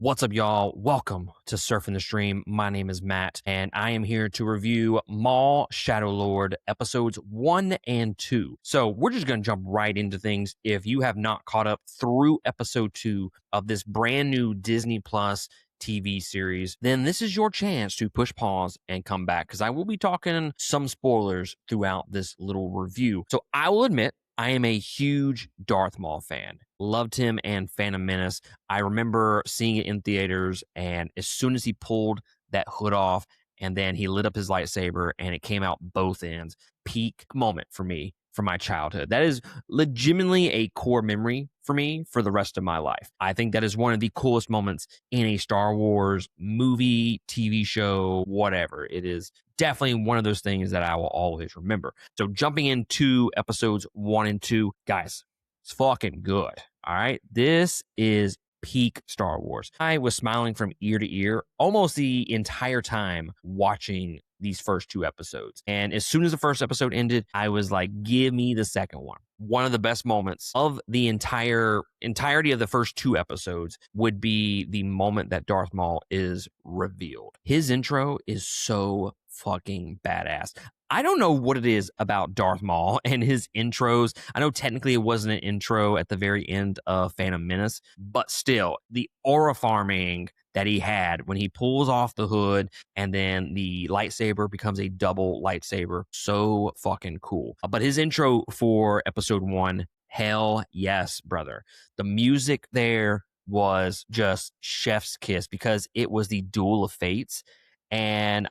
What's up, y'all? Welcome to Surfing the Stream. My name is Matt, and I am here to review Maul Shadow Lord episodes 1 and 2. So we're just going to jump right into things. If you have not caught up through episode 2 of this brand new Disney Plus TV series, then this is your chance to push pause and come back, because I will be talking some spoilers throughout this little review. So I will admit, I am a huge Darth Maul fan. Loved him and Phantom Menace. I remember seeing it in theaters, and as soon as he pulled that hood off and then he lit up his lightsaber and it came out both ends, peak moment for me from my childhood. That is legitimately a core memory for me for the rest of my life. I think that is one of the coolest moments in a Star Wars movie, TV show, whatever. It is definitely one of those things that I will always remember. So jumping into episodes 1 and 2, guys, it's fucking good. All right. This is peak Star Wars. I was smiling from ear to ear almost the entire time watching these first 2 episodes. And as soon as the first episode ended, I was like, give me the second one. One of the best moments of the entirety of the first 2 episodes would be the moment that Darth Maul is revealed. His intro is so fucking badass. I don't know what it is about Darth Maul and his intros. I know technically it wasn't an intro at the very end of Phantom Menace, but still, the aura farming that he had when he pulls off the hood and then the lightsaber becomes a double lightsaber, so fucking cool. But his intro for episode 1, hell yes, brother. The music there was just chef's kiss because it was the Duel of Fates. And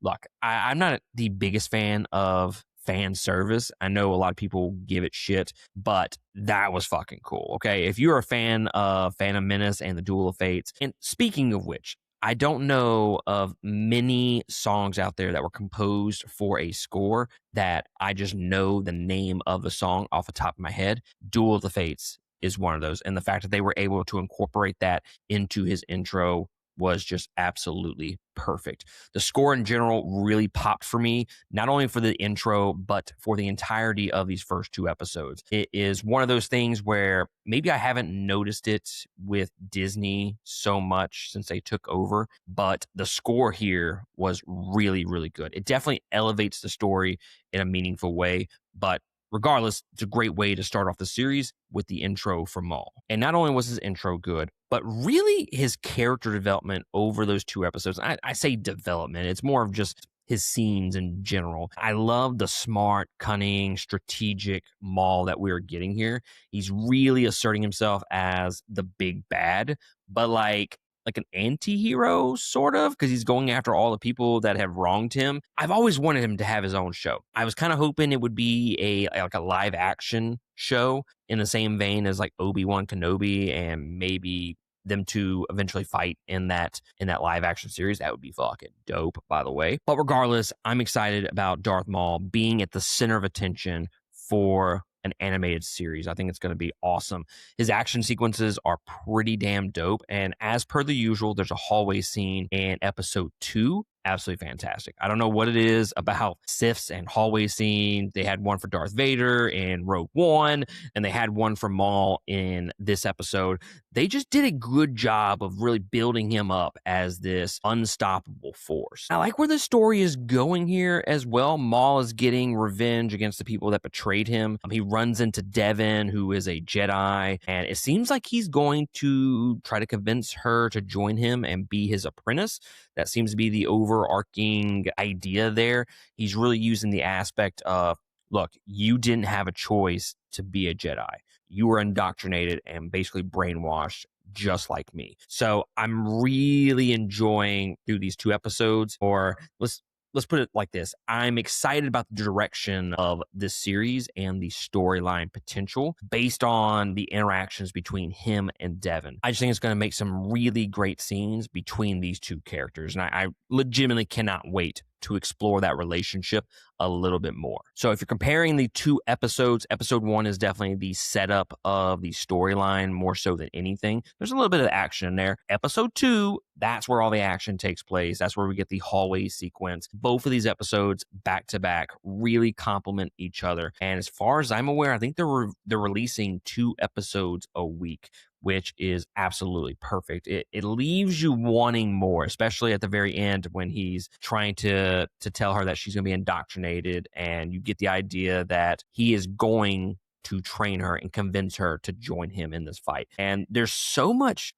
look, I'm not the biggest fan of fan service. I know a lot of people give it shit, but that was fucking cool. Okay. If you're a fan of Phantom Menace and the Duel of Fates, and speaking of which, I don't know of many songs out there that were composed for a score that I just know the name of the song off the top of my head. Duel of the Fates is one of those. And the fact that they were able to incorporate that into his intro was just absolutely perfect. The score in general really popped for me, not only for the intro, but for the entirety of these first 2 episodes. It is one of those things where maybe I haven't noticed it with Disney so much since they took over, but the score here was really, really good. It definitely elevates the story in a meaningful way, but regardless, it's a great way to start off the series with the intro from Maul. And not only was his intro good, but really his character development over those 2 episodes. I say development, it's more of just his scenes in general. I love the smart, cunning, strategic Maul that we're getting here. He's really asserting himself as the big bad, but like an anti-hero, sort of, because he's going after all the people that have wronged him. I've always wanted him to have his own show. I was kind of hoping it would be a live action show in the same vein as like Obi-Wan Kenobi, and maybe them two eventually fight in that live action series. That would be fucking dope, by the way. But regardless, I'm excited about Darth Maul being at the center of attention for an animated series. I think it's going to be awesome. His action sequences are pretty damn dope. And as per the usual, there's a hallway scene in episode 2. Absolutely fantastic. I don't know what it is about Siths and hallway scene. They had one for Darth Vader in Rogue One, and they had one for Maul in this episode. They just did a good job of really building him up as this unstoppable force. I like where the story is going here as well. Maul is getting revenge against the people that betrayed him. He runs into Devin, who is a Jedi, and it seems like he's going to try to convince her to join him and be his apprentice. That seems to be the overarching idea there. He's really using the aspect of, look, you didn't have a choice to be a Jedi. You were indoctrinated and basically brainwashed just like me. So I'm really enjoying through these 2 episodes, or let's put it like this. I'm excited about the direction of this series and the storyline potential based on the interactions between him and Devin. I just think it's going to make some really great scenes between these 2 characters. And I legitimately cannot wait to explore that relationship a little bit more. So if you're comparing the two episodes, episode 1 is definitely the setup of the storyline more so than anything. There's a little bit of action in there. Episode 2, that's where all the action takes place. That's where we get the hallway sequence. Both of these episodes back to back really complement each other. And as far as I'm aware, I think they're releasing 2 episodes a week, which is absolutely perfect. It leaves you wanting more, especially at the very end when he's trying to tell her that she's going to be indoctrinated, and you get the idea that he is going to train her and convince her to join him in this fight. And there's so much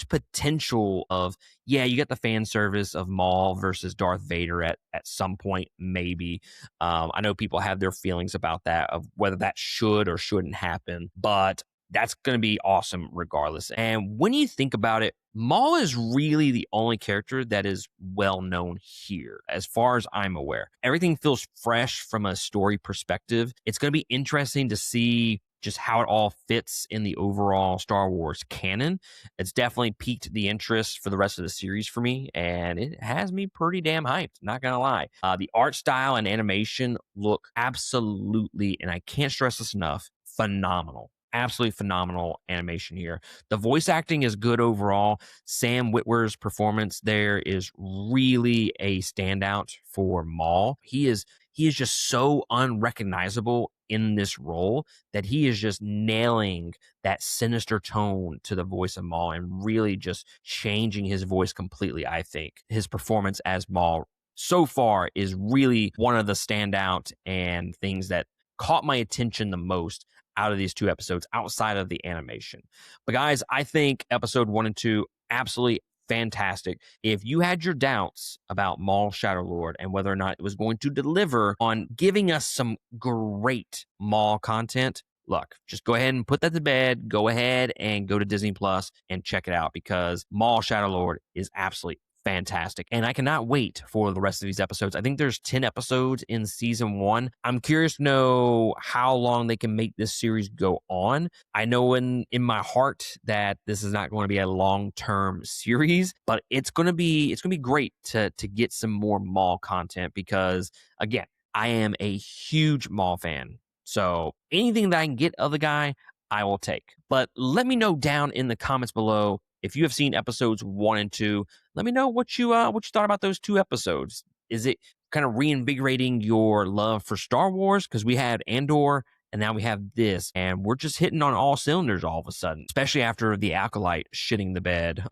potential of, yeah, you get the fan service of Maul versus Darth Vader at some point, maybe. I know people have their feelings about that, of whether that should or shouldn't happen, but that's going to be awesome regardless. And when you think about it, Maul is really the only character that is well known here, as far as I'm aware. Everything feels fresh from a story perspective. It's going to be interesting to see just how it all fits in the overall Star Wars canon. It's definitely piqued the interest for the rest of the series for me, and it has me pretty damn hyped, not gonna lie. The art style and animation look absolutely, and I can't stress this enough, phenomenal. Absolutely phenomenal animation here. The voice acting is good overall. Sam Witwer's performance there is really a standout for Maul. He is just so unrecognizable in this role that he is just nailing that sinister tone to the voice of Maul and really just changing his voice completely. I think his performance as Maul so far is really one of the standout and things that caught my attention the most out of these 2 episodes outside of the animation. But guys, I think episode 1 and 2 absolutely fantastic. If you had your doubts about Maul Shadow Lord and whether or not it was going to deliver on giving us some great Maul content, look, just go ahead and put that to bed. Go ahead and go to Disney Plus and check it out, because Maul Shadow Lord is absolutely fantastic. And I cannot wait for the rest of these episodes. I think there's 10 episodes in season 1. I'm curious to know how long they can make this series go on. I know in my heart that this is not going to be a long-term series, but it's going to be great to get some more Maul content, because again, I am a huge Maul fan. So anything that I can get of the guy, I will take. But let me know down in the comments below if you have seen episodes 1 and 2. Let me know what you thought about those 2 episodes. Is it kind of reinvigorating your love for Star Wars? Because we had Andor, and now we have this, and we're just hitting on all cylinders all of a sudden, especially after the Acolyte shitting the bed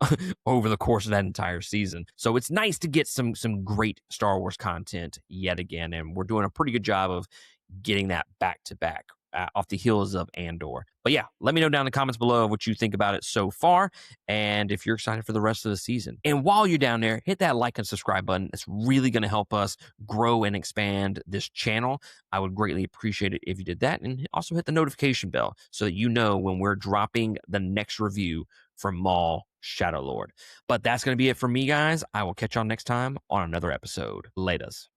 over the course of that entire season. So it's nice to get some great Star Wars content yet again, and we're doing a pretty good job of getting that back to back. Off the heels of Andor. But yeah, let me know down in the comments below what you think about it so far, and if you're excited for the rest of the season. And while you're down there, hit that like and subscribe button. It's really going to help us grow and expand this channel. I would greatly appreciate it if you did that, and also hit the notification bell so that you know when we're dropping the next review from Maul Shadow Lord. But that's going to be it for me, guys. I will catch y'all next time on another episode. Laters.